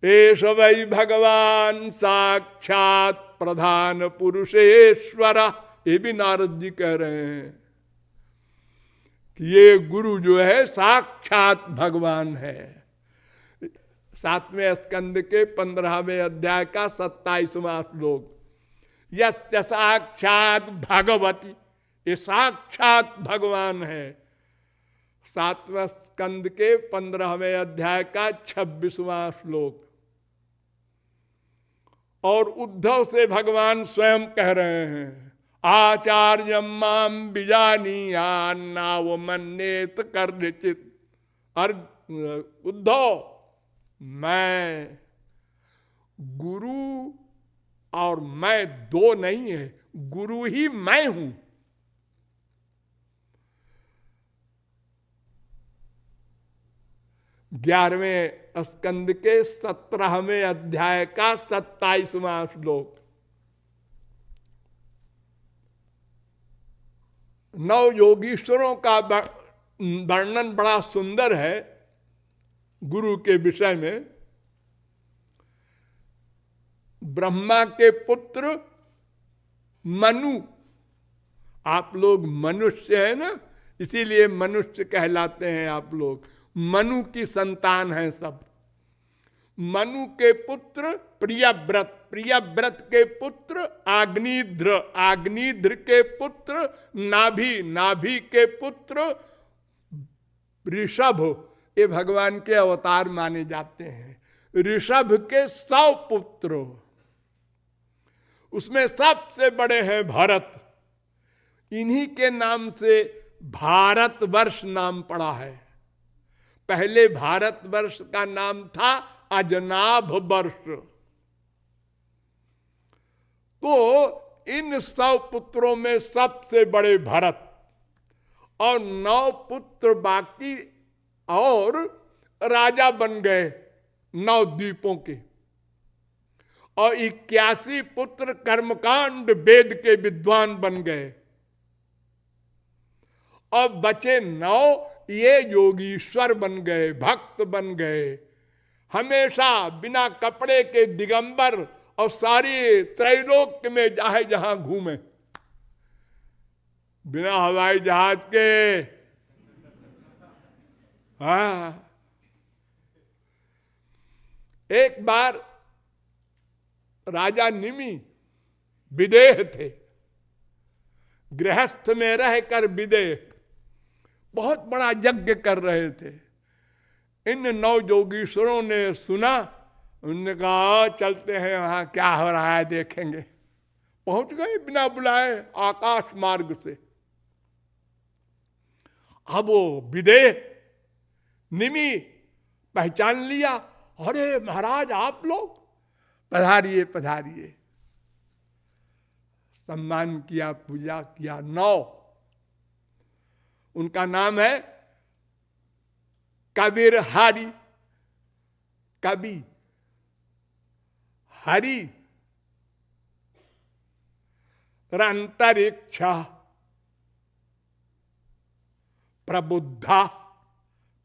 एष वै भगवान साक्षात प्रधान पुरुषेश्वर। ये भी नारद जी कह रहे हैं कि ये गुरु जो है साक्षात भगवान है। 7वें स्कंद के 15वें अध्याय का 27वां श्लोक, यस्य साक्षात भगवती, ये साक्षात भगवान है। 7वें स्कंद के 15वें अध्याय का 26वां श्लोक। और उद्धव से भगवान स्वयं कह रहे हैं, आचार्य माम बीजानीया नावमन्येत कर्णचित। और उद्धव, मैं गुरु और मैं दो नहीं है, गुरु ही मैं हूं। ग्यारहवें स्कंद के 17वें अध्याय का 27वां श्लोक। 9 योगीश्वरों का वर्णन बड़ा सुंदर है गुरु के विषय में। ब्रह्मा के पुत्र मनु, आप लोग मनुष्य है ना, इसीलिए मनुष्य कहलाते हैं आप लोग। मनु की संतान है सब। मनु के पुत्र प्रियव्रत, प्रियव्रत के पुत्र आग्निध्र, आग्निध्र के पुत्र नाभि, नाभि के पुत्र ऋषभ। ये भगवान के अवतार माने जाते हैं। ऋषभ के 100 पुत्र, उसमें सबसे बड़े हैं भरत। इन्हीं के नाम से भारतवर्ष नाम पड़ा है। पहले भारतवर्ष का नाम था अजनाभ वर्ष। तो इन 100 पुत्रों में सबसे बड़े भरत, और 9 पुत्र बाकी और राजा बन गए 9 द्वीपों के, और 81 पुत्र कर्मकांड वेद के विद्वान बन गए। और बचे 9, ये योगीश्वर बन गए, भक्त बन गए, हमेशा बिना कपड़े के दिगंबर, और सारी त्रैलोक्य में चाहे जहां घूमे, बिना हवाई जहाज के। हाँ, एक बार राजा निमि विदेह थे, गृहस्थ में रहकर विदेह, बहुत बड़ा यज्ञ कर रहे थे। इन 9 योगीश्वरों ने सुना, उन्होंने कहा चलते हैं वहां क्या हो रहा है देखेंगे। पहुंच गए बिना बुलाए आकाश मार्ग से। अब वो विदेह निमि पहचान लिया, अरे महाराज आप लोग, पधारिए पधारिए। सम्मान किया, पूजा किया। 9, उनका नाम है कबीर हरि, कवि हरि, अंतरिक्ष, प्रबुद्धा,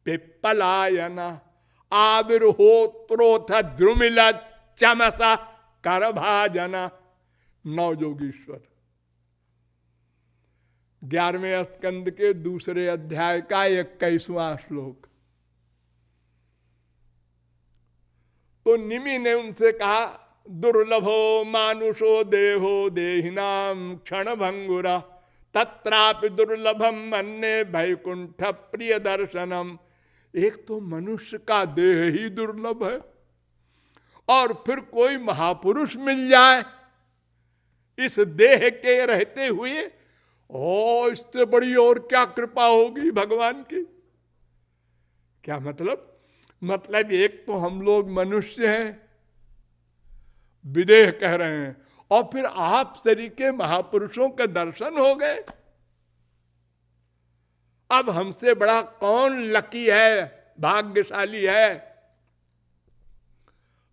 पिप्पलायन, आविर्होत्रोथ द्रुमिल चमस करभाजन। 9 योगीश्वर। 11वें स्कंद के दूसरे अध्याय का 21वां श्लोक। तो निमि ने उनसे कहा, दुर्लभो मानुषो देहो देहिनाम क्षण भंगुरा तत्रापि दुर्लभम मन्ने वैकुंठ प्रिय दर्शनम। एक तो मनुष्य का देह ही दुर्लभ है, और फिर कोई महापुरुष मिल जाए इस देह के रहते हुए, ओ इससे बड़ी और क्या कृपा होगी भगवान की। क्या मतलब? मतलब एक तो हम लोग मनुष्य हैं, विदेह कह रहे हैं, और फिर आप शरीर के महापुरुषों के दर्शन हो गए। अब हमसे बड़ा कौन लकी है, भाग्यशाली है।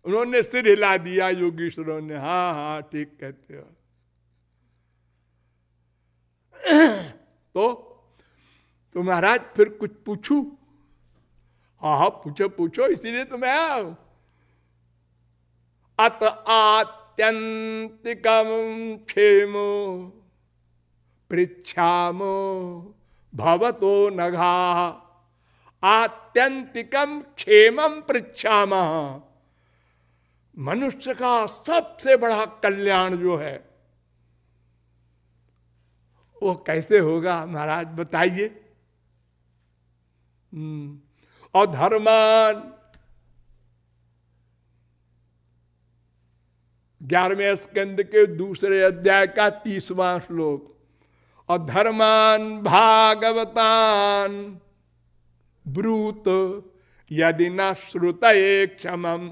उन्होंने सिर हिला दिया योगीश्वरों ने, हाँ हाँ ठीक कहते हो। तो महाराज फिर कुछ पूछूं? हाँ हाँ पूछो पूछो, इसीलिए तो मैं आया हूं। अत आत्यंतिकम क्षेमो पृच्छामो भवतो नघा। आत्यंतिकम क्षेमम पृच्छामः, मनुष्य का सबसे बड़ा कल्याण जो है वो कैसे होगा महाराज बताइए। और धर्मान 11वें स्कंद के दूसरे अध्याय का 30वां श्लोक। और धर्मान भागवतान ब्रूत यदि न श्रुतये क्षमम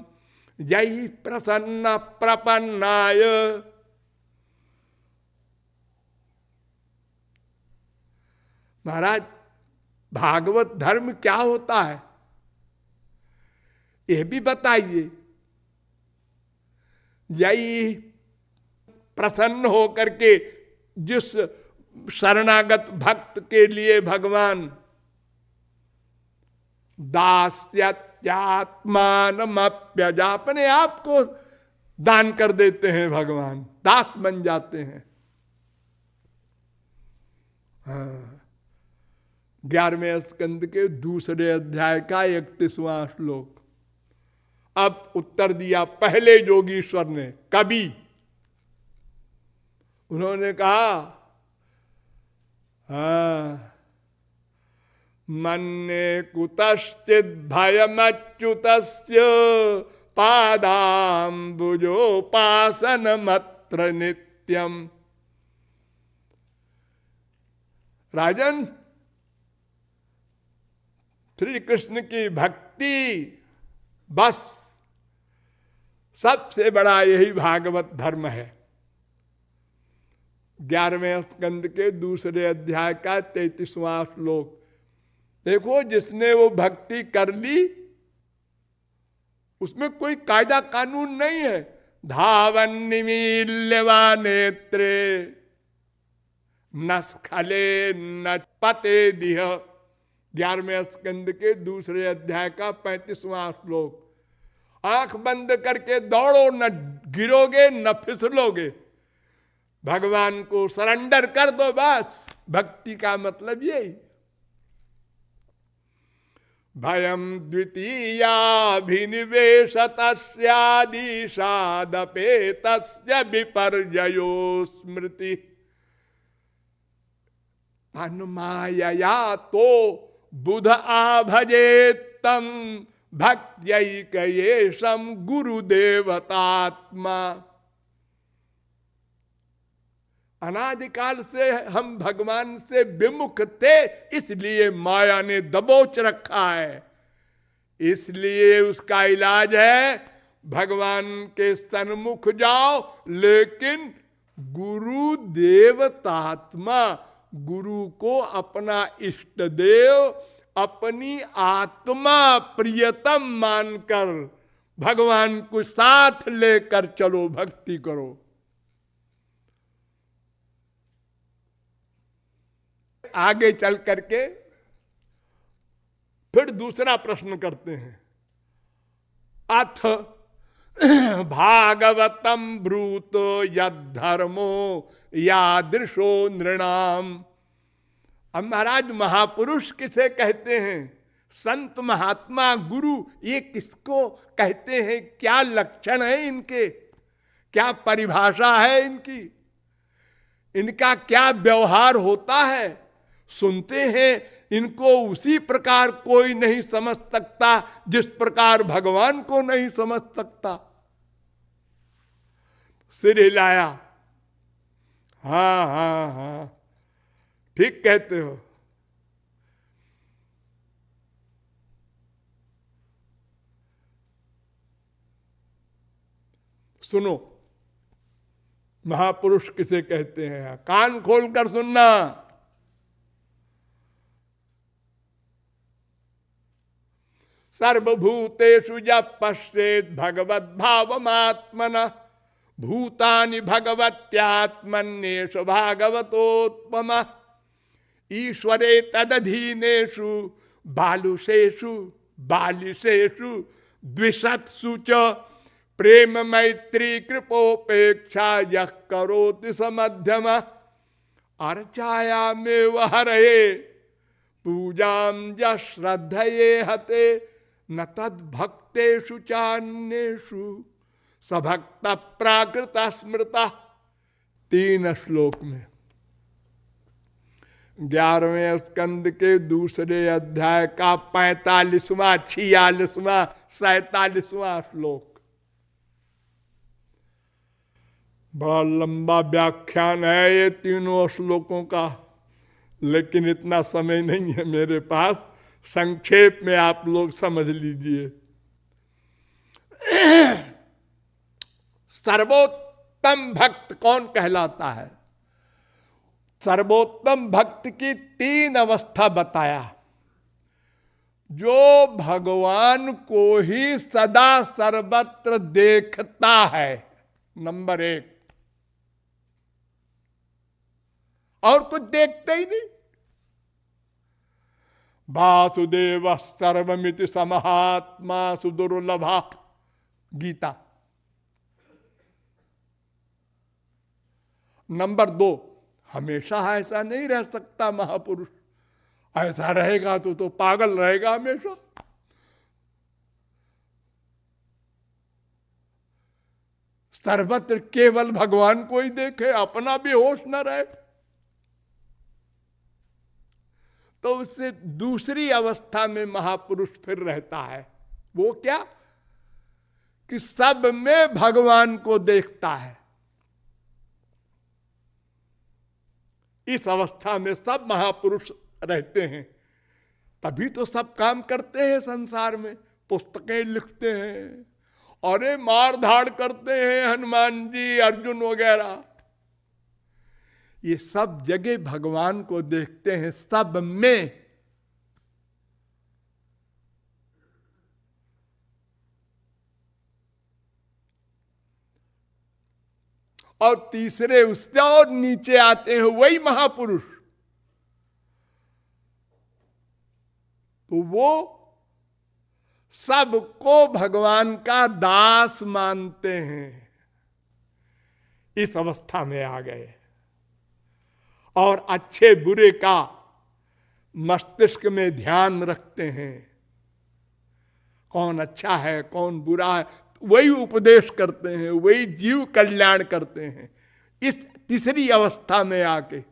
यही प्रसन्न प्रपन्नाय। महाराज भागवत धर्म क्या होता है यह भी बताइए। यही प्रसन्न होकर के जिस शरणागत भक्त के लिए भगवान दास्यत्यात्मानमप्यजा, अपने आप को दान कर देते हैं, भगवान दास बन जाते हैं। 11वें स्कंद के दूसरे अध्याय का 31वां श्लोक। अब उत्तर दिया पहले योगीश्वर ने, कवि। उन्होंने कहा मन्ये कुतश्चिद भयमच्युतस्य पादाम्बुजोपासनमत्र नित्यम। राजन, श्री कृष्ण की भक्ति बस सबसे बड़ा यही भागवत धर्म है। 11वें स्कंद के दूसरे अध्याय का 33वां श्लोक देखो। जिसने वो भक्ति कर ली उसमें कोई कायदा कानून नहीं है। धावन निमील्यवा नेत्रे न स्खले न पते दिह। 11वें स्कंद के दूसरे अध्याय का 35वां श्लोक। आंख बंद करके दौड़ो, न गिरोगे न फिसलोगे, भगवान को सरेंडर कर दो, बस भक्ति का मतलब यही। भयम द्वितीयाभिनिवेशतस्यादिशादपेतस्य विपर्ययो स्मृति। अनुमायया तो बुध आभजेत्तम भक्त्यैकयेशम गुरुदेवतात्मा। अनादिकाल से हम भगवान से विमुख थे, इसलिए माया ने दबोच रखा है। इसलिए उसका इलाज है भगवान के सन्मुख जाओ, लेकिन गुरु देवतात्मा, गुरु को अपना इष्ट देव, अपनी आत्मा प्रियतम मानकर भगवान को साथ लेकर चलो, भक्ति करो। आगे चल करके फिर दूसरा प्रश्न करते हैं। अथ भागवतम ब्रूत यद्धर्मो यादृशो नृणाम। अब महाराज महापुरुष किसे कहते हैं? संत, महात्मा, गुरु, ये किसको कहते हैं? क्या लक्षण है इनके? क्या परिभाषा है इनकी? इनका क्या व्यवहार होता है? सुनते हैं इनको उसी प्रकार कोई नहीं समझ सकता जिस प्रकार भगवान को नहीं समझ सकता। सिर हिलाया, हाँ हाँ हाँ ठीक कहते हो। सुनो, महापुरुष किसे कहते हैं? कान खोलकर सुनना। सर्वभूतेषु जब पश्येत भगवत भावमात्मना भूतानि भगवत्यात्मन्येषु भागवतोत्तमा। ईश्वरे तदधीनेषु बालुषेषु बालिशेषु द्विषत्सु च प्रेम मैत्री कृपोपेक्षा यह करोति समध्यम अर्चाया में वह रहे पूजाम य श्रद्धये हते न तद भक्तेषु चान्येषु सभक्त प्राकृत स्मृता। 3 श्लोक में 11वें स्कंद के दूसरे अध्याय का 45वां, 46वां, 47वां श्लोक। बड़ा लंबा व्याख्यान है ये तीनों श्लोकों का, लेकिन इतना समय नहीं है मेरे पास, संक्षेप में आप लोग समझ लीजिए। सर्वोत्तम भक्त कौन कहलाता है? सर्वोत्तम भक्त की 3 अवस्था बताया। जो भगवान को ही सदा सर्वत्र देखता है, नंबर 1, और कुछ देखते ही नहीं। वासुदेव सर्वमिति समहात्मा सुदुर्लभा, गीता। नंबर 2, हमेशा ऐसा नहीं रह सकता महापुरुष। ऐसा रहेगा तो पागल रहेगा हमेशा। सर्वत्र केवल भगवान को ही देखे, अपना भी होश न रहे, तो उससे दूसरी अवस्था में महापुरुष फिर रहता है। वो क्या? कि सब में भगवान को देखता है। इस अवस्था में सब महापुरुष रहते हैं, तभी तो सब काम करते हैं संसार में, पुस्तकें लिखते हैं, अरे मार धाड़ करते हैं, हनुमान जी, अर्जुन वगैरह। ये सब जगह भगवान को देखते हैं, सब में। और तीसरे उससे और नीचे आते हैं वही महापुरुष, तो वो सबको भगवान का दास मानते हैं। इस अवस्था में आ गए और अच्छे बुरे का मस्तिष्क में ध्यान रखते हैं, कौन अच्छा है कौन बुरा है, वही उपदेश करते हैं, वही जीव कल्याण करते हैं। इस तीसरी अवस्था में आके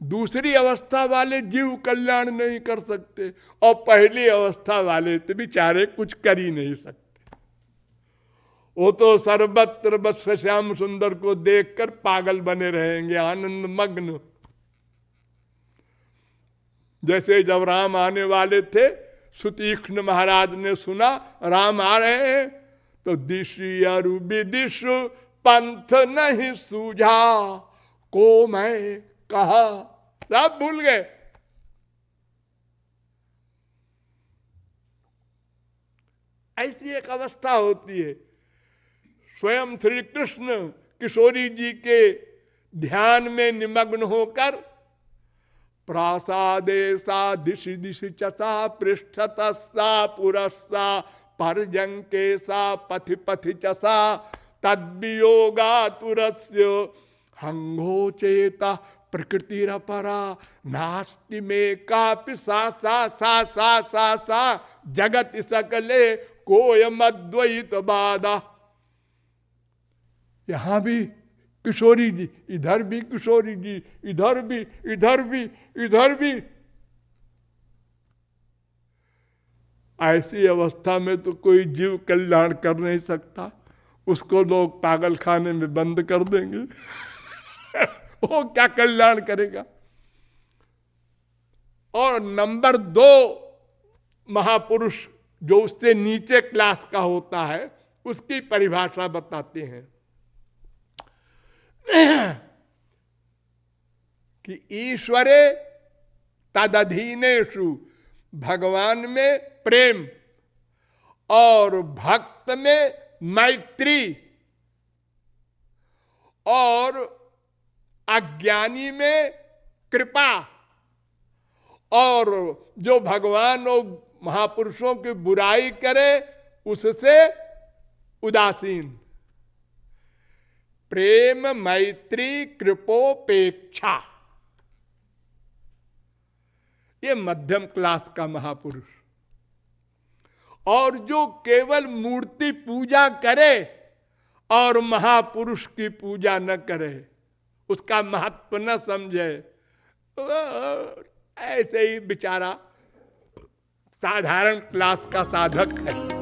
दूसरी अवस्था वाले जीव कल्याण नहीं कर सकते, और पहली अवस्था वाले तो बेचारे कुछ कर ही नहीं सकते। वो तो सर्वत्र बस श्याम सुंदर को देखकर पागल बने रहेंगे, आनंद मग्न। जैसे जब राम आने वाले थे, सुतीक्ष्ण महाराज ने सुना राम आ रहे हैं, तो दिशि अरु विदिशु पंथ नहीं सूझा, को मैं कहा, सब भूल गए। ऐसी एक अवस्था होती है। स्वयं श्री कृष्ण किशोरी जी के ध्यान में निमग्न होकर प्रासादे सा दिशि दिशि चसा पृष्ठतसा पुरस्सा परजंके सा पथि पथि चसा तद्वियोगा तुरस्य हंगोचेता प्रकृतिरपरा नास्ति में कापि सा सा सा सा सा सा जगत सकले कोयम अद्वैत बाधा। यहां भी किशोरी जी, इधर भी किशोरी जी, इधर भी, इधर भी, इधर भी। ऐसी अवस्था में तो कोई जीव कल्याण कर नहीं सकता, उसको लोग पागल खाने में बंद कर देंगे। वो क्या कल्याण करेगा। और नंबर 2 महापुरुष जो उससे नीचे क्लास का होता है, उसकी परिभाषा बताते हैं कि ईश्वरे तदधीनेषु, भगवान में प्रेम और भक्त में मैत्री और अज्ञानी में कृपा, और जो भगवान और महापुरुषों की बुराई करे उससे उदासीन, प्रेम मैत्री कृपोपेक्षा, ये मध्यम क्लास का महापुरुष। और जो केवल मूर्ति पूजा करे और महापुरुष की पूजा न करे, उसका महत्व न समझे, ऐसे ही बेचारा साधारण क्लास का साधक है।